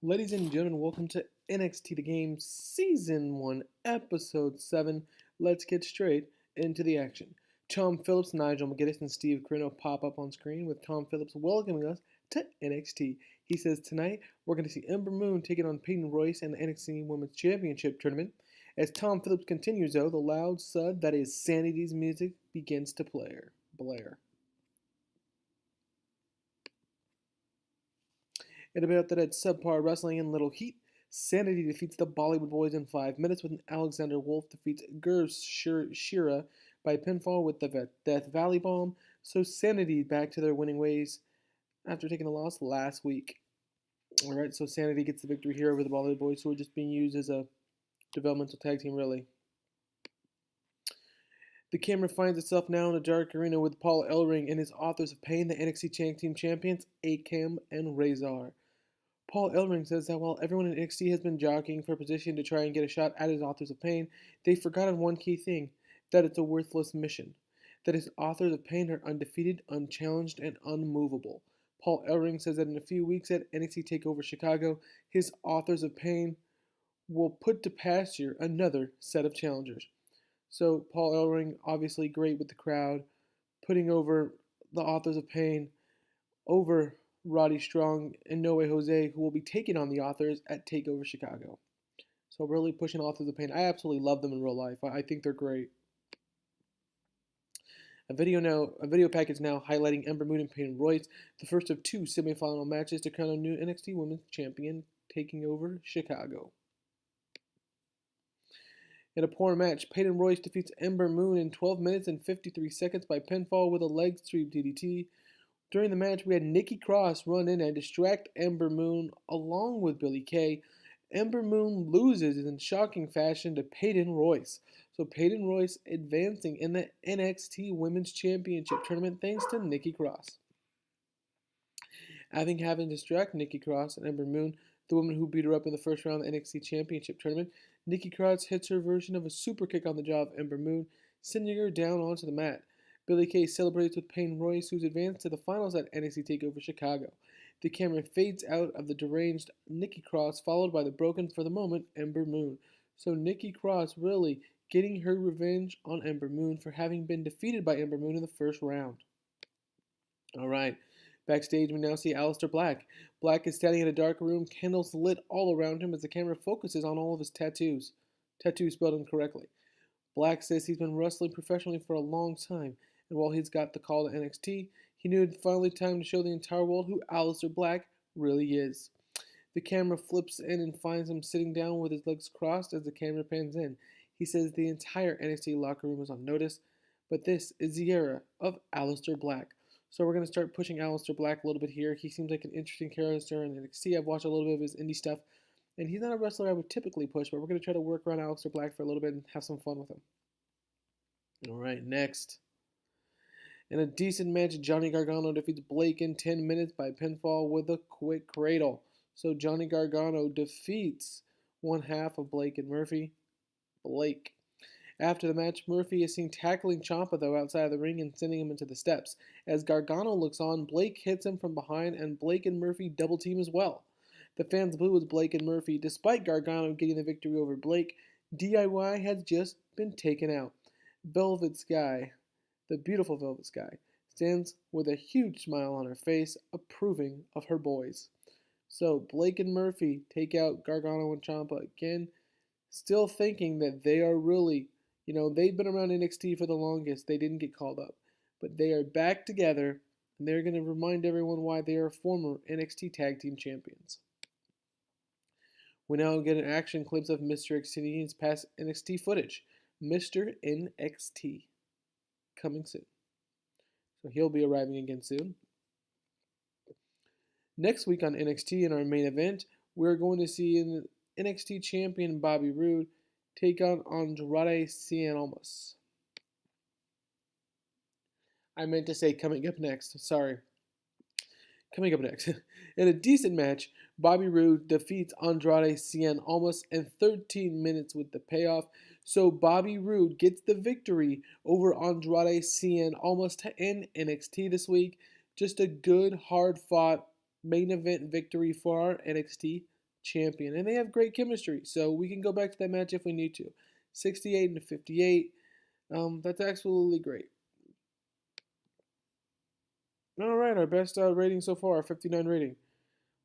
Ladies and gentlemen, welcome to NXT The Game Season 1, Episode 7. Let's get straight into the action. Tom Phillips, Nigel McGuinness, and Steve Corino pop up on screen with Tom Phillips welcoming us to NXT. He says tonight we're going to see Ember Moon taking on Peyton Royce in the NXT Women's Championship Tournament. As Tom Phillips continues though, the loud thud that is SAnitY's music begins to blare. In a bout that had subpar wrestling and little heat, SAnitY defeats the Bollywood Boys in 5 minutes when Alexander Wolf defeats Gurv Shira by pinfall with the Death Valley Bomb, so SAnitY back to their winning ways after taking a loss last week. Alright, so SAnitY gets the victory here over the Bollywood Boys, who are just being used as a developmental tag team, really. The camera finds itself now in a dark arena with Paul Ellering and his Authors of Pain, the NXT Tag Team Champions, Akam and Razor. Paul Ellering says that while everyone in NXT has been jockeying for position to try and get a shot at his Authors of Pain, they've forgotten one key thing, that it's a worthless mission. That his Authors of Pain are undefeated, unchallenged, and unmovable. Paul Ellering says that in a few weeks at NXT TakeOver Chicago, his Authors of Pain will put to pasture another set of challengers. So Paul Ellering, obviously great with the crowd, putting over the Authors of Pain over Roddy Strong and No Way Jose, who will be taking on the Authors at TakeOver Chicago. So really pushing Authors of Pain. I absolutely love them in real life. I think they're great. A video package now highlighting Ember Moon and Peyton Royce, the first of 2 semifinal matches to crown a new NXT Women's Champion taking over Chicago. In a poor match, Peyton Royce defeats Ember Moon in 12 minutes and 53 seconds by pinfall with a leg sweep DDT. During the match, we had Nikki Cross run in and distract Ember Moon along with Billie Kay. Ember Moon loses in shocking fashion to Peyton Royce. So Peyton Royce advancing in the NXT Women's Championship Tournament thanks to Nikki Cross. Having to distract Nikki Cross and Ember Moon, the woman who beat her up in the first round of the NXT Championship Tournament, Nikki Cross hits her version of a super kick on the jaw of Ember Moon, sending her down onto the mat. Billie Kay celebrates with Peyton Royce, who's advanced to the finals at NXT TakeOver Chicago. The camera fades out of the deranged Nikki Cross, followed by the broken, for the moment, Ember Moon. So Nikki Cross really getting her revenge on Ember Moon for having been defeated by Ember Moon in the first round. Alright, backstage we now see Aleister Black. Black is standing in a dark room, candles lit all around him as the camera focuses on all of his tattoos. Tattoos spelled incorrectly. Black says he's been wrestling professionally for a long time, and while he's got the call to NXT, he knew it's finally time to show the entire world who Aleister Black really is. The camera flips in and finds him sitting down with his legs crossed as the camera pans in. He says the entire NXT locker room is on notice, but this is the era of Aleister Black. So we're going to start pushing Aleister Black a little bit here. He seems like an interesting character in NXT. I've watched a little bit of his indie stuff, and he's not a wrestler I would typically push, but we're going to try to work around Aleister Black for a little bit and have some fun with him. Alright, next. In a decent match, Johnny Gargano defeats Blake in 10 minutes by pinfall with a quick cradle. So Johnny Gargano defeats one half of Blake and Murphy. Blake. After the match, Murphy is seen tackling Ciampa though outside of the ring and sending him into the steps. As Gargano looks on, Blake hits him from behind and Blake and Murphy double team as well. The fans boo as Blake and Murphy. Despite Gargano getting the victory over Blake, DIY has just been taken out. Velvet Sky, the beautiful Velvet Sky, stands with a huge smile on her face, approving of her boys. So Blake and Murphy take out Gargano and Ciampa again, still thinking that they are really, they've been around NXT for the longest. They didn't get called up. But they are back together, and they're going to remind everyone why they are former NXT Tag Team Champions. We now get an action clips of Mr. Xenian's past NXT footage. Mr. NXT. Coming soon. So he'll be arriving again soon. Next week on NXT in our main event, we're going to see NXT Champion Bobby Roode take on Andrade Cien Almas. I meant to say coming up next. Sorry. Coming up next. In a decent match, Bobby Roode defeats Andrade Cien Almas in 13 minutes with the payoff. So Bobby Roode gets the victory over Andrade Cien Almas to end NXT this week. Just a good, hard-fought main event victory for our NXT champion. And they have great chemistry, so we can go back to that match if we need to. 68 and 58. That's absolutely great. All right, our best rating so far, 59 rating.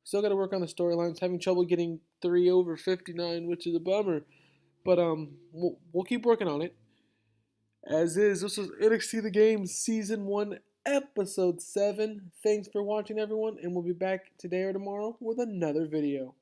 Still got to work on the storylines. Having trouble getting 3 over 59, which is a bummer. But we'll keep working on it. As is, this is NXT The Game Season 1, Episode 7. Thanks for watching, everyone, and we'll be back today or tomorrow with another video.